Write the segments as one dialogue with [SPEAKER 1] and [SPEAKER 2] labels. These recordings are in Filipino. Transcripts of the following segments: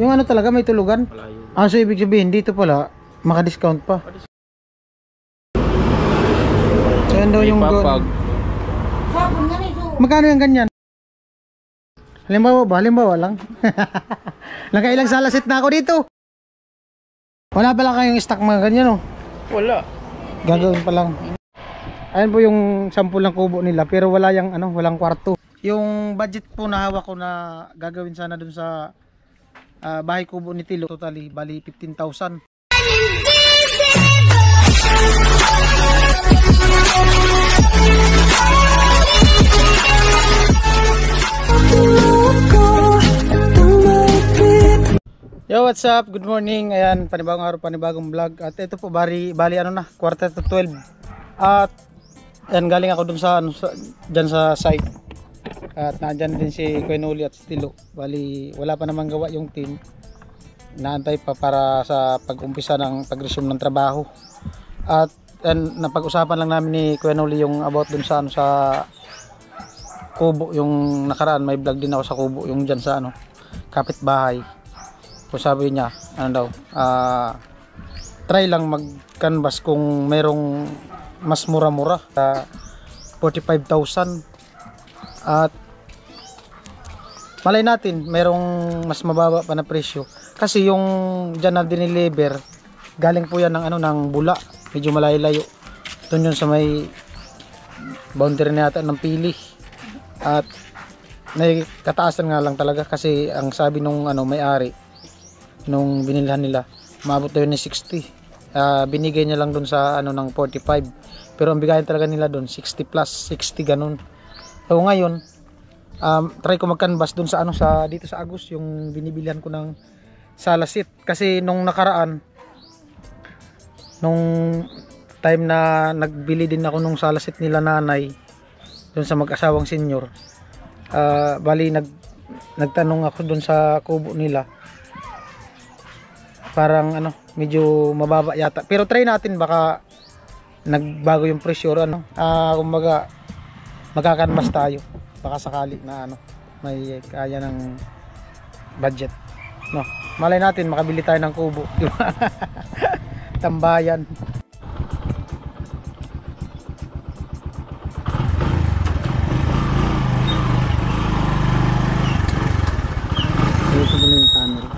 [SPEAKER 1] Yung ano talaga may tulugan?
[SPEAKER 2] Malayo.
[SPEAKER 1] Ah, so ibig sabihin dito pala maka-discount pa. So yan daw
[SPEAKER 2] May
[SPEAKER 1] yung
[SPEAKER 2] papag.
[SPEAKER 1] Magkano yung ganyan? Halimbawa lang. Nakailang salasit na ako dito. Wala pala kayong stock mga ganyan, oh.
[SPEAKER 2] Wala.
[SPEAKER 1] Gagawin pa lang. Ayan po yung sample ng kubo nila pero wala yung ano, walang kwarto. Yung budget po na hawak ko na gagawin sana dun sa bahay kubo ni Tilo, totally bali 15,000. Yo, what's up? Good morning. Ayan, panibagong araw, panibagong vlog. At ito po bali ano na, 11:15. At ayan, galing ako dun sa ano, dyan sa site. At nandyan din si Quenoli at Stilo. Bali, wala pa namang gawa yung team. Naantay pa para sa pag-umpisa ng pag-resume ng trabaho. At napag-usapan lang namin ni Quenoli yung about dun sa ano, sa kubo. Yung nakaraan, may vlog din ako sa kubo. Yung dyan sa ano, kapitbahay. So sabi niya, ano daw, try lang mag-canvas kung merong mas mura-mura, 45,000. At malay natin, merong mas mababa pa na presyo. Kasi yung dyan na diniliver, galing po yan ng, ano, ng Bula, medyo malayo-layo. Doon yun sa may boundary na yata ng Pili. At may kataasan nga lang talaga kasi ang sabi nung ano, may-ari, nung binilhan nila, maabot na yun ni 60. Binigay niya lang dun sa ano ng 45, pero ang bigayan talaga nila dun 60 plus 60 ganun. So ngayon try ko mag-canvas dun sa ano, sa dito sa Agus, yung binibilihan ko ng salasit. Kasi nung nakaraan, nung time na nagbili din ako nung salasit nila nanay dun sa mag-asawang senior, bali nagtanong ako dun sa kubo nila, parang ano, medyo mababa yata. Pero try natin, baka nagbago yung presyo, ano. Kumbaga magkakanvas tayo. Baka sakali na ano, may kaya ng budget. No, malay natin makabili tayo ng kubo, di ba? Tambayan. Ito din yung camera.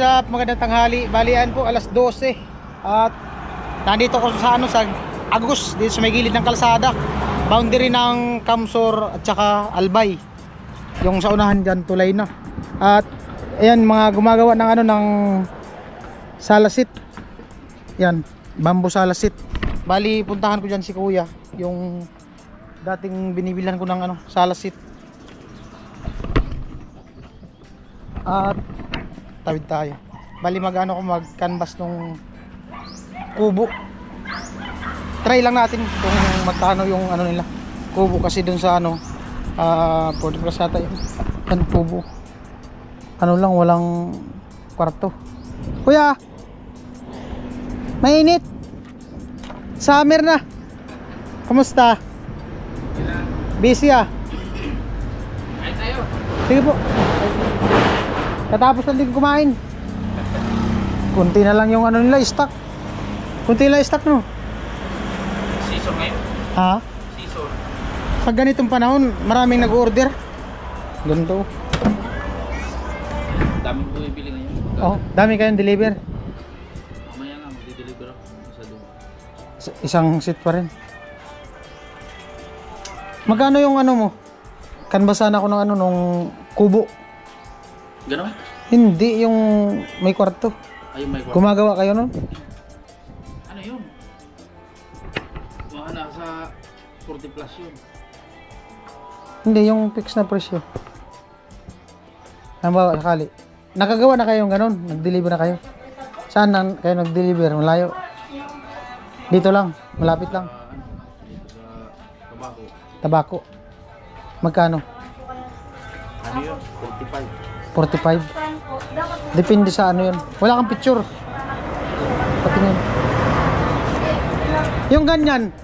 [SPEAKER 1] what's up? Magandang tanghali. Balian po alas 12. At nandito ko sa ano sa Agus, dito sa may gilid ng kalsada. Boundary ng Kamsor at saka Albay. Yung sa unahan diyan tulay na. At ayan mga gumagawa ng ano ng salasit. Yan, bamboo salasit. Bali puntahan ko diyan si Kuya, yung dating binibilan ko ng ano salasit. At tawid tayo. Bali mag-ano ko mag-canvas nung kubo. Try lang natin kung magkano yung ano nila kubo, kasi dun sa ano 40 plus yata yun. Yan kubo. Ano lang, walang kwarto. Kuya, mainit. Summer na. Kumusta? Busy ah.
[SPEAKER 2] Ay tayo.
[SPEAKER 1] Sige po. Katapos lang din kumain. Kunti na lang yung ano nila, stock. Kunti lang stock, no?
[SPEAKER 2] Season ngayon.
[SPEAKER 1] Ha?
[SPEAKER 2] Season.
[SPEAKER 1] Pag ganitong panahon, maraming nag-order. Ganito.
[SPEAKER 2] Dami ko ibili ngayon.
[SPEAKER 1] Oh, dami kayong deliver.
[SPEAKER 2] Mamaya nga magdi-deliver ako sa doon.
[SPEAKER 1] Isang seat pa rin. Magkano yung ano mo? Kanbasan ako ng ano nung kubo.
[SPEAKER 2] Ganon?
[SPEAKER 1] Hindi yung may kwarto.
[SPEAKER 2] Ayun may kwarto.
[SPEAKER 1] Gumagawa kayo nun?
[SPEAKER 2] Ano yun? Mga nasa 40 plus yun.
[SPEAKER 1] Hindi, yung fix na presyo. Halimbawa, sakali. Nakagawa na kayong ganun? Nag-deliver na kayo? Saan na kayo nag-deliver? Malayo? Dito lang? Malapit lang?
[SPEAKER 2] Dito sa Tabako.
[SPEAKER 1] Tabako? Magkano?
[SPEAKER 2] Ano yun? 45.
[SPEAKER 1] 45? Depende sa ano yun. Wala kang picture. Patingin. Yung ganyan,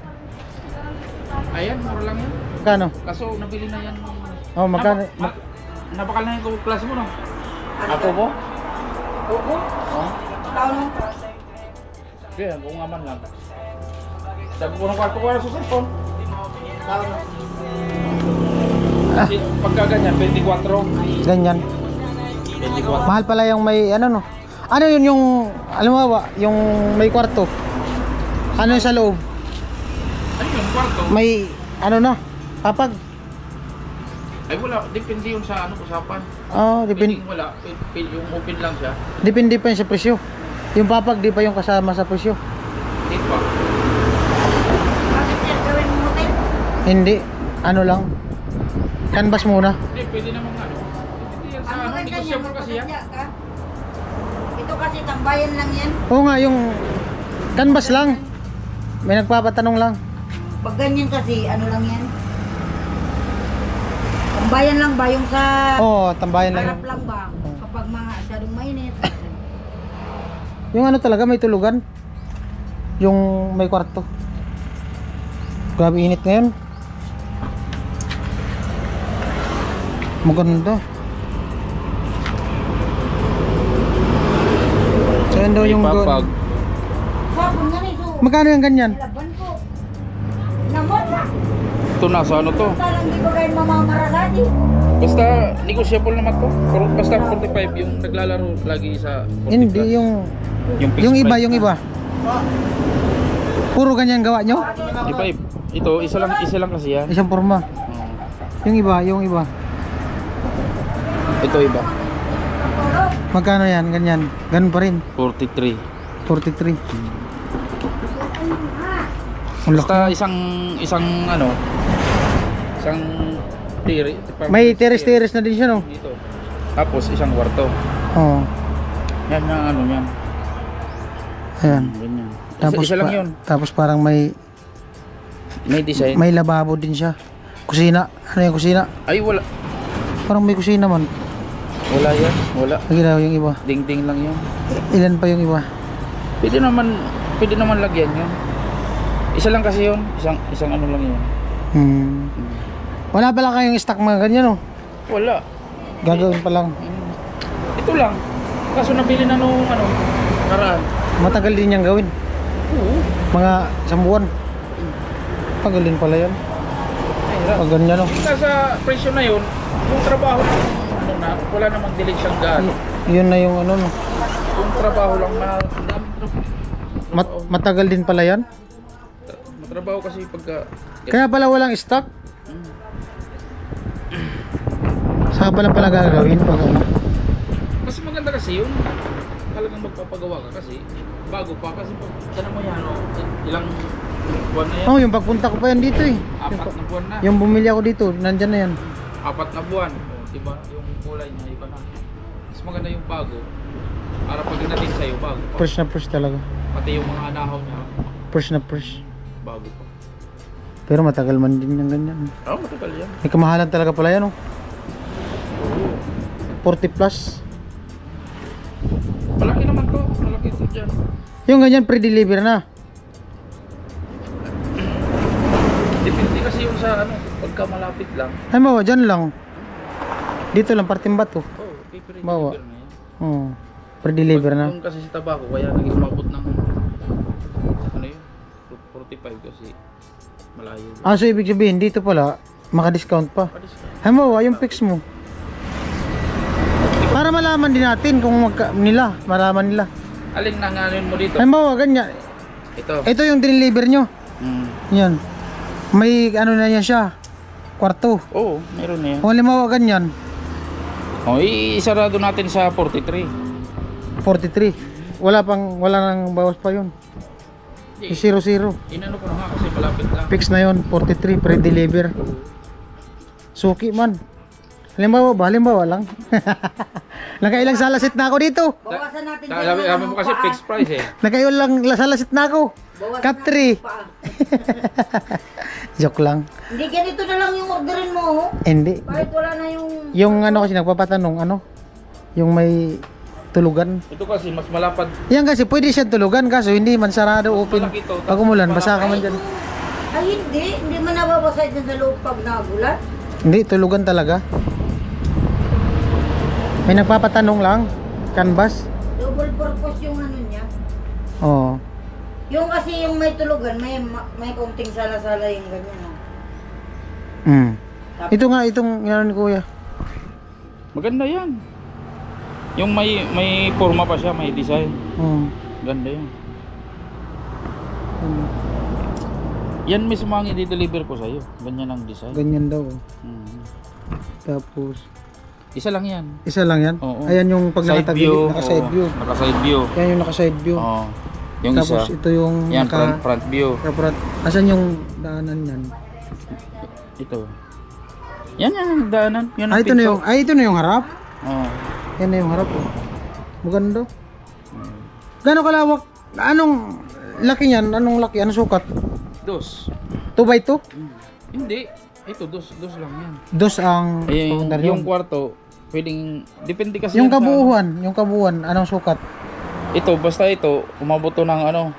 [SPEAKER 2] Ayan, mura lang yan.
[SPEAKER 1] magkano?
[SPEAKER 2] Kaso nabili na yan.
[SPEAKER 1] Oh, magkano?
[SPEAKER 2] Napakal na yung klase mo, no? Ako mo? Oo. Oh? Kaya, kung nga man lang. Sabi ko ng kwarto ko sa cellphone. Kasi pagka ganyan, 24.
[SPEAKER 1] Ganyan.
[SPEAKER 2] 24.
[SPEAKER 1] Mahal pala yung may ano no. Ano yun yung alam mo ba, yung may kwarto? Ano yung sa loob?
[SPEAKER 2] Ano yung kwarto?
[SPEAKER 1] May ano na, papag.
[SPEAKER 2] Ay wala, depende yun sa ano usapan.
[SPEAKER 1] Oh, depende.
[SPEAKER 2] Pwedeng wala, yung open lang siya.
[SPEAKER 1] Depende pa yun sa presyo. Yung papag di pa yung kasama sa presyo.
[SPEAKER 2] Hindi pa.
[SPEAKER 3] Bakit yan gawin mo hotel?
[SPEAKER 1] Hindi, ano lang. Canvas muna.
[SPEAKER 2] Hindi, pwede namang ano. Depende yan sa
[SPEAKER 3] Ang
[SPEAKER 2] ano,
[SPEAKER 3] maganda niya,
[SPEAKER 2] negosyable kasi yan.
[SPEAKER 3] magpasadya ka. Ito kasi tambayan lang yan.
[SPEAKER 1] Oo nga, yung canvas lang. May nagpapatanong lang.
[SPEAKER 3] Pag ganyan kasi, ano lang yan? Tambayan lang ba yung sa
[SPEAKER 1] Oo, tambayan lang.
[SPEAKER 3] harap lang ba? Kapag mga asyadong mainit.
[SPEAKER 1] Yung ano talaga, may tulugan. Yung may kwarto. Grabe init ngayon. Maganda. So yun daw yung
[SPEAKER 2] papag.
[SPEAKER 3] Wapon nga nito.
[SPEAKER 1] Magkano yung ganyan?
[SPEAKER 3] Laban ko. Namot na.
[SPEAKER 2] Ito nasa ano to.
[SPEAKER 3] Talang di ba kayo mamamaragadi?
[SPEAKER 2] Basta negosyable naman to. Basta 45 yung naglalaro lagi sa 40
[SPEAKER 1] Hindi,
[SPEAKER 2] plus.
[SPEAKER 1] yung
[SPEAKER 2] fixed
[SPEAKER 1] iba,
[SPEAKER 2] price
[SPEAKER 1] yung
[SPEAKER 2] na.
[SPEAKER 1] iba. Puro ganyan gawa nyo?
[SPEAKER 2] Iba. Ito, isa lang kasi yan.
[SPEAKER 1] Isang forma. Yung iba.
[SPEAKER 2] Ito iba.
[SPEAKER 1] Magkano yan? Ganyan. Ganun pa rin.
[SPEAKER 2] 43.
[SPEAKER 1] 43. Ang laki.
[SPEAKER 2] Basta isang ano, isang tiri.
[SPEAKER 1] May teres-teres na din siya, no?
[SPEAKER 2] Dito. Tapos isang kwarto.
[SPEAKER 1] Oo.
[SPEAKER 2] Yan ang ano yan.
[SPEAKER 1] Ayan.
[SPEAKER 2] Ganyan.
[SPEAKER 1] Tapos,
[SPEAKER 2] Isa lang yun.
[SPEAKER 1] tapos parang may
[SPEAKER 2] May design.
[SPEAKER 1] may lababo din siya. Kusina. Ano yung kusina?
[SPEAKER 2] Ay wala.
[SPEAKER 1] Parang may kusina man.
[SPEAKER 2] Wala yan. Wala.
[SPEAKER 1] Lagi daw yung iba.
[SPEAKER 2] Ding-ding lang yan.
[SPEAKER 1] Ilan pa yung iba?
[SPEAKER 2] Pwede naman lagyan yun. Isa lang kasi yun. Isang ano lang yun.
[SPEAKER 1] Wala pala kayong stock mga ganyan, no?
[SPEAKER 2] Wala.
[SPEAKER 1] Gagawin pa lang.
[SPEAKER 2] Ito lang. Kaso nabili na nung ano, karaan.
[SPEAKER 1] Matagal din niyang gawin.
[SPEAKER 2] Oo.
[SPEAKER 1] Mga isang buwan. Tagal din pala yan. Pag ganyan, no?
[SPEAKER 2] Sa presyo na yun, yung trabaho na, ano na, wala namang delay siyang gaan.
[SPEAKER 1] Yun na yung ano, no?
[SPEAKER 2] Yung trabaho lang na daming trabaho.
[SPEAKER 1] Matagal din pala yan.
[SPEAKER 2] Matrabaho kasi pagka
[SPEAKER 1] Kaya pala walang stock. Saka pala gagawin pag ano.
[SPEAKER 2] mas maganda kasi yun. Talagang magpapagawa ka kasi bago pa kasi pag tanong mo yan, ilang buwan na yan.
[SPEAKER 1] Oh, yung pagpunta ko pa yan dito eh.
[SPEAKER 2] 4 na buwan na.
[SPEAKER 1] Yung bumili ako dito, nandyan na yan.
[SPEAKER 2] 4 na buwan. O, diba? Yung kulay niya iba na. Mas maganda yung bago. Para pag natin sa'yo, bago pa.
[SPEAKER 1] Fresh na fresh talaga.
[SPEAKER 2] Pati yung mga anahaw niya,
[SPEAKER 1] Fresh na fresh.
[SPEAKER 2] bago pa.
[SPEAKER 1] Pero matagal man din yung ganyan.
[SPEAKER 2] Oo, matagal yan.
[SPEAKER 1] May kamahalan talaga pala yan oh. 40 plus.
[SPEAKER 2] Malaki naman to. Malaki to dyan.
[SPEAKER 1] Yung ganyan pre-deliver na.
[SPEAKER 2] Depende kasi yung sa ano, pagka malapit lang.
[SPEAKER 1] Ay mawa, dyan lang. Dito lang, partimbat oh.
[SPEAKER 2] Oo, pipili
[SPEAKER 1] Bawa.
[SPEAKER 2] deliver na yan.
[SPEAKER 1] Oh, pre-deliver na.
[SPEAKER 2] Yung kasi sa tabako, kaya naging umabot ng ano yun, 45 kasi malayo.
[SPEAKER 1] Ah, so ibig sabihin, dito pala, maka-discount pa.
[SPEAKER 2] Padis ka.
[SPEAKER 1] Ay mawa, yung fix mo. Para malaman din natin kung malaman nila.
[SPEAKER 2] Alin na ngayon mo dito?
[SPEAKER 1] Ay mawa, ganyan.
[SPEAKER 2] Ito.
[SPEAKER 1] Ito yung deliver nyo. Yan. May ano na yan siya. Kwarto.
[SPEAKER 2] Oo, meron na yan.
[SPEAKER 1] Kung halimbawa ganyan,
[SPEAKER 2] O, isarado natin sa 43.
[SPEAKER 1] 43. Wala nang bawas pa yun. 0-0.
[SPEAKER 2] Inano ko na nga kasi malapit lang.
[SPEAKER 1] Fix na yun, 43 pre-deliver. Suki man. Halimbawa lang. Nakailang salasit na ako dito.
[SPEAKER 3] Bawasan natin
[SPEAKER 2] Sabi mo kasi fixed price eh.
[SPEAKER 1] Nakailang salasit na ako.
[SPEAKER 3] Bawasan
[SPEAKER 1] Cut
[SPEAKER 3] natin
[SPEAKER 1] 3.
[SPEAKER 3] paa.
[SPEAKER 1] Joke lang.
[SPEAKER 3] Hindi, ganito na lang yung orderin mo. Oh.
[SPEAKER 1] Hindi.
[SPEAKER 3] Kahit wala na yung...
[SPEAKER 1] Yung ano kasi nagpapatanong, ano? Yung may tulugan.
[SPEAKER 2] Ito kasi mas malapad.
[SPEAKER 1] Yan kasi pwede siya tulugan kaso hindi man sarado open.
[SPEAKER 2] Malaki to.
[SPEAKER 1] Pag umulan, basa ka man dyan.
[SPEAKER 3] Ay, hindi. Hindi man nababasa dyan sa loob pag nagulat.
[SPEAKER 1] Hindi, tulugan talaga. May nagpapatanong lang. Canvas.
[SPEAKER 3] Double purpose yung ano niya.
[SPEAKER 1] Oo.
[SPEAKER 3] Yung kasi yung may tulugan, may konting sala-sala yung ganyan. Oh.
[SPEAKER 1] Mm. Ito nga, itong yan ni kuya.
[SPEAKER 2] Maganda yan. Yung may forma pa siya, may design. Ganda yan. Yan mismo ang i-deliver ko sa'yo. Ganyan ang design.
[SPEAKER 1] Ganyan daw. Tapos,
[SPEAKER 2] Isa lang yan.
[SPEAKER 1] isa lang yan.
[SPEAKER 2] Oo.
[SPEAKER 1] Ayan yung pag
[SPEAKER 2] Side view.
[SPEAKER 1] nakatagilid, naka-side view.
[SPEAKER 2] Naka-side view.
[SPEAKER 1] Yan yung naka-side view.
[SPEAKER 2] Oo. Yung
[SPEAKER 1] Tapos
[SPEAKER 2] isa.
[SPEAKER 1] ito yung
[SPEAKER 2] Yan, front view.
[SPEAKER 1] Asan yung daanan yan?
[SPEAKER 2] Ito. Yan ang daanan. Yan ang
[SPEAKER 1] Ito na
[SPEAKER 2] pinto.
[SPEAKER 1] yung, ito na yung harap.
[SPEAKER 2] Oo.
[SPEAKER 1] Yan na yung harap. Oh. Maganda. Gano'ng kalawak? Anong laki niyan? Anong laki? Anong sukat?
[SPEAKER 2] Dos.
[SPEAKER 1] 2x2?
[SPEAKER 2] Hindi. Ito, dos lang yan.
[SPEAKER 1] Dos ang
[SPEAKER 2] Yung kwarto, pwedeng, depende kasi
[SPEAKER 1] yung
[SPEAKER 2] yan sa
[SPEAKER 1] kabuuan, anong sukat?
[SPEAKER 2] ito, basta ito, umabot to ng ano,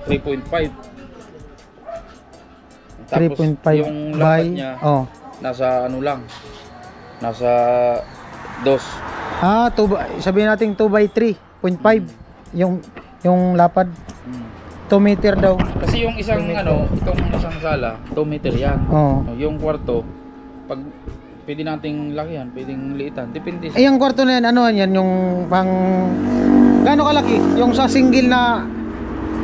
[SPEAKER 2] 3.5. Tapos
[SPEAKER 1] 3.5
[SPEAKER 2] yung
[SPEAKER 1] by
[SPEAKER 2] lapat niya,
[SPEAKER 1] oh.
[SPEAKER 2] nasa ano lang, nasa 2.
[SPEAKER 1] Sabihin natin 2x3.5 yung lapad. 2 meter daw.
[SPEAKER 2] Kasi yung isang ano, itong isang sala, 2 meter yan.
[SPEAKER 1] Oh.
[SPEAKER 2] Yung kwarto, pag pwede nating lakihan, pwedeng liitan, depende
[SPEAKER 1] Yung kwarto na yan, ano yan, yung pang gaano kalaki? Yung sa single na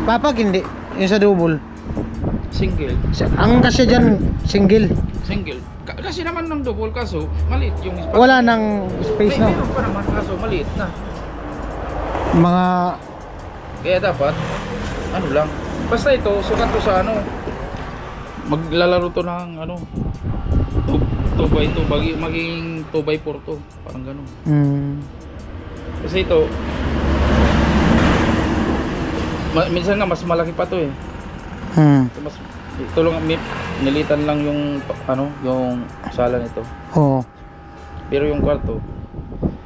[SPEAKER 1] papag hindi, yung sa double.
[SPEAKER 2] single.
[SPEAKER 1] Ang kasi dyan, single.
[SPEAKER 2] Kasi naman ng double kaso, maliit yung espace.
[SPEAKER 1] Wala nang space, no?
[SPEAKER 2] Meron pa naman kaso, maliit na.
[SPEAKER 1] Mga
[SPEAKER 2] Kaya dapat, ano lang. Basta ito, sukat to sa ano. Maglalaro to ng ano. 2x2, magiging 2x4 to. Parang ganun. Kasi ito, minsan nga mas malaki pa to eh. Ito lang, nilitan lang yung ano, yung sala nito.
[SPEAKER 1] Oo.
[SPEAKER 2] Pero yung kwarto,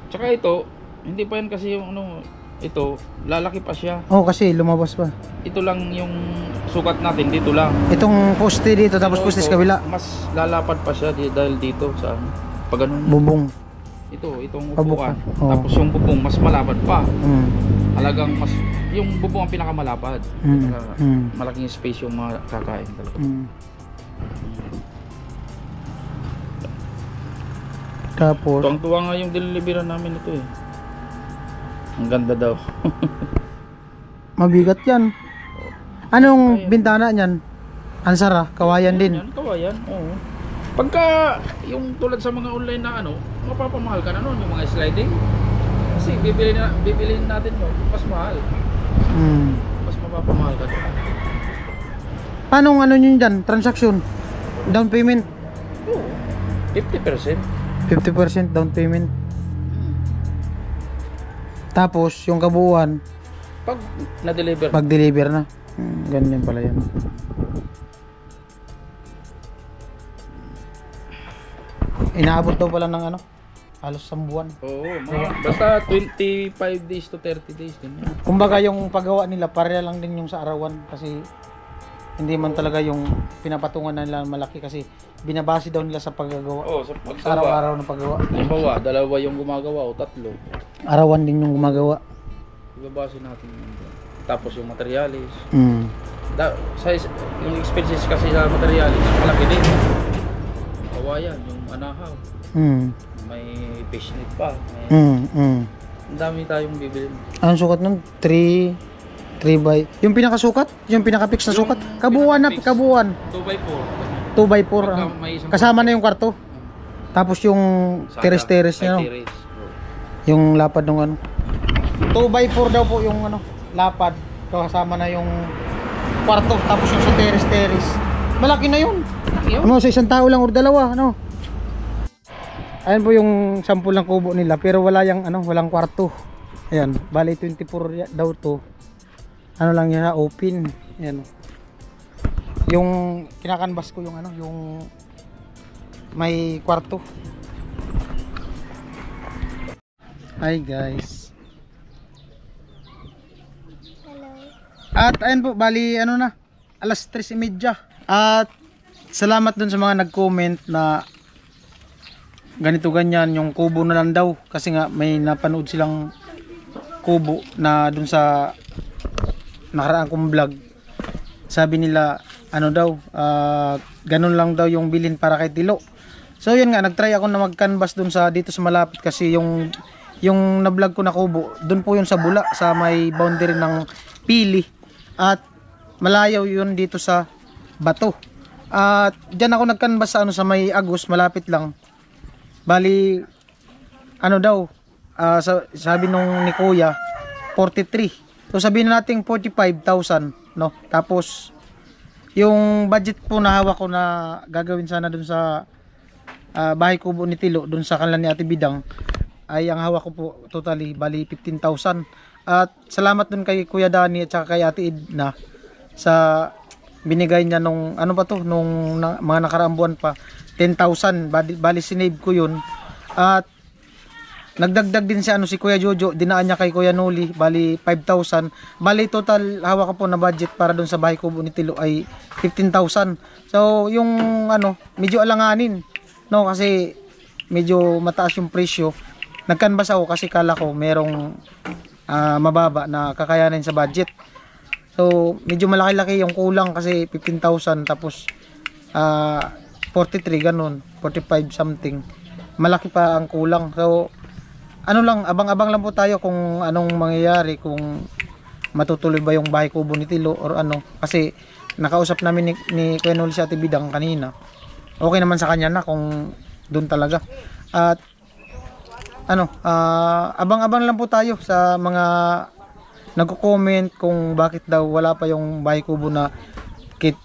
[SPEAKER 2] tsaka ito, hindi pa yan kasi yung ano, ito, lalaki pa siya.
[SPEAKER 1] Oo, kasi lumabas pa.
[SPEAKER 2] Ito lang yung sukat natin, dito lang.
[SPEAKER 1] Itong poste dito, tapos
[SPEAKER 2] Pero
[SPEAKER 1] poste
[SPEAKER 2] ito,
[SPEAKER 1] sa kabila.
[SPEAKER 2] mas lalapad pa siya dahil dito sa ano, pag ganun.
[SPEAKER 1] Bubong.
[SPEAKER 2] Itong
[SPEAKER 1] Pabukan.
[SPEAKER 2] upuan.
[SPEAKER 1] Oo.
[SPEAKER 2] Tapos yung bubong mas malapad pa.
[SPEAKER 1] Mm.
[SPEAKER 2] Talagang mas, yung bubong ang pinakamalapad.
[SPEAKER 1] Mm.
[SPEAKER 2] Malaking space yung mga kakain talaga.
[SPEAKER 1] Tapos,
[SPEAKER 2] Tuwang-tuwa nga yung delivery namin ito eh. Ang ganda daw.
[SPEAKER 1] mabigat yan. Anong bintana niyan? Ansara, kawayan din.
[SPEAKER 2] Yan, kawayan, oo. Pagka yung tulad sa mga online na ano, mapapamahal ka na nun, yung mga sliding. Kasi bibilin natin yun, mas mahal. Mas mapapamahal ka nun.
[SPEAKER 1] Paano ano nyo dyan? Transaction? Down payment?
[SPEAKER 2] Oo, 50%.
[SPEAKER 1] 50% down payment. Tapos, yung kabuuan,
[SPEAKER 2] Pag na-deliver.
[SPEAKER 1] pag-deliver na. Ganyan pala yan. Inaabot daw pala ng ano? Halos 1 buwan.
[SPEAKER 2] Oo, basta 25 days to 30 days din yan.
[SPEAKER 1] Kumbaga yung paggawa nila pareha lang din yung sa arawan kasi hindi man talaga yung pinapatungan na nila malaki kasi binabase daw nila sa paggagawa.
[SPEAKER 2] Oo, sa
[SPEAKER 1] Sa
[SPEAKER 2] paggawa.
[SPEAKER 1] araw-araw na paggawa.
[SPEAKER 2] Halimbawa, 2 yung gumagawa o 3.
[SPEAKER 1] Arawan din yung gumagawa.
[SPEAKER 2] Ibabase natin yun. Tapos yung materialis.
[SPEAKER 1] Mm.
[SPEAKER 2] Yung expenses kasi sa materialis, malaki din. Kawayan, yung anahaw.
[SPEAKER 1] Mm.
[SPEAKER 2] May fishnet pa. May, ang dami tayong bibili.
[SPEAKER 1] Anong sukat nun? 3 by... Yung pinakasukat? Yung pinaka-fix na sukat? Kabuuan na,
[SPEAKER 2] pinaka-fix.
[SPEAKER 1] kabuuan.
[SPEAKER 2] 2x4.
[SPEAKER 1] 2 by 4.
[SPEAKER 2] Pagka may isang
[SPEAKER 1] Kasama na yung kwarto. Tapos yung teres-teres niya, no?
[SPEAKER 2] Teres.
[SPEAKER 1] Yung lapad ng ano. 2 by 4 daw po yung ano, lapad. Kasama na yung kwarto. Tapos yung sa teres-teres. Malaki na yun. Ano, sa isang tao lang o dalawa, ano? Ayan po yung sample ng kubo nila pero wala yung ano, walang kwarto. Ayan, bali 24 daw to. Ano lang yan, open. Ayan. Yung kinakanvas ko yung ano, yung may kwarto. Hi guys.
[SPEAKER 4] Hello.
[SPEAKER 1] At ayan po, bali ano na, alas 3:30. At salamat dun sa mga nag-comment na ganito ganyan yung kubo na lang daw kasi nga may napanood silang kubo na dun sa nakaraan kong vlog. Sabi nila ano daw, ganun lang daw yung bilhin para kay Tilo. So yun nga, nagtry ako na mag-canvas dun sa dito sa malapit kasi yung na-vlog ko na kubo, dun po yun sa Bula, sa may boundary ng Pili. At malayo yun dito sa Bato. At diyan ako nag-canvas sa ano, sa may Agus, malapit lang. Bali ano daw, sabi nung ni Kuya 43. So sabihin na natin 45,000, no? Tapos yung budget po na hawak ko na gagawin sana dun sa bahay kubo ni Tilo, dun sa kanila ni Ate Bidang, ay ang hawak ko po totally bali 15,000. At salamat dun kay Kuya Dani at saka kay Ate Edna sa binigay niya nung ano ba to, nung mga nakaraang buwan pa, 10,000. Bali sinave ko yun. At nagdagdag din si ano, si Kuya Jojo, dinaan niya kay Kuya Noli, bali 5,000. Bali total hawak ko po na budget para dun sa bahay kubo ni Tilo ay 15,000. So yung ano, medyo alanganin, no, kasi medyo mataas yung presyo. Nagkanbas ako kasi kala ko merong mababa na kakayanin sa budget. So medyo malaki-laki yung kulang kasi 15,000 tapos 43 ganun, 45 something. Malaki pa ang kulang. So ano lang, abang-abang lang po tayo kung anong mangyayari, kung matutuloy ba yung bahay kubo ni Tilo or ano. Kasi nakausap namin ni Kuya Noli si Ate Bidang kanina. Okay naman sa kanya na kung doon talaga. At ano, abang-abang lang po tayo sa mga nagko-comment kung bakit daw wala pa yung bahay kubo na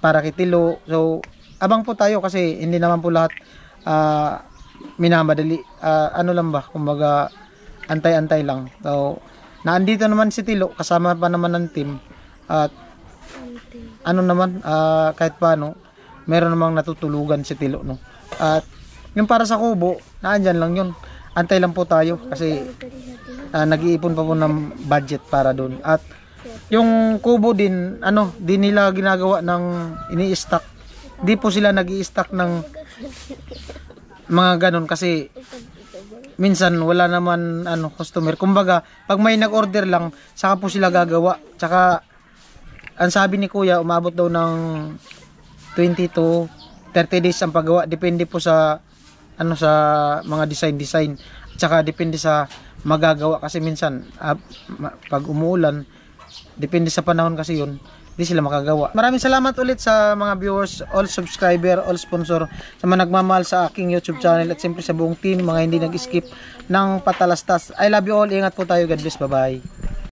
[SPEAKER 1] para kay Tilo. So abang po tayo kasi hindi naman po lahat minamadali. Ano lang ba, kumbaga antay-antay lang. So naandito naman si Tilo, kasama pa naman ng team. At ano naman, kahit paano meron namang natutulugan si Tilo, no. At yung para sa kubo, naandyan lang yun. Antay lang po tayo kasi nag-iipon pa po ng budget para doon. At yung kubo din, ano, di nila ginagawa ng ini-stock. Di po sila nag-i-stock ng mga ganun kasi minsan wala naman ano, customer. Kumbaga, pag may nag-order lang, saka po sila gagawa. Saka ang sabi ni Kuya, umabot daw ng 20 to 30 days ang paggawa. Depende po sa ano sa mga design. At saka depende sa magagawa kasi minsan pag umuulan, depende sa panahon kasi yun, hindi sila makagawa. Maraming salamat ulit sa mga viewers, all subscriber, all sponsor, sa mga nagmamahal sa aking YouTube channel at siyempre sa buong team, mga hindi nag-skip ng patalastas. I love you all. Ingat po tayo. God bless. Bye-bye.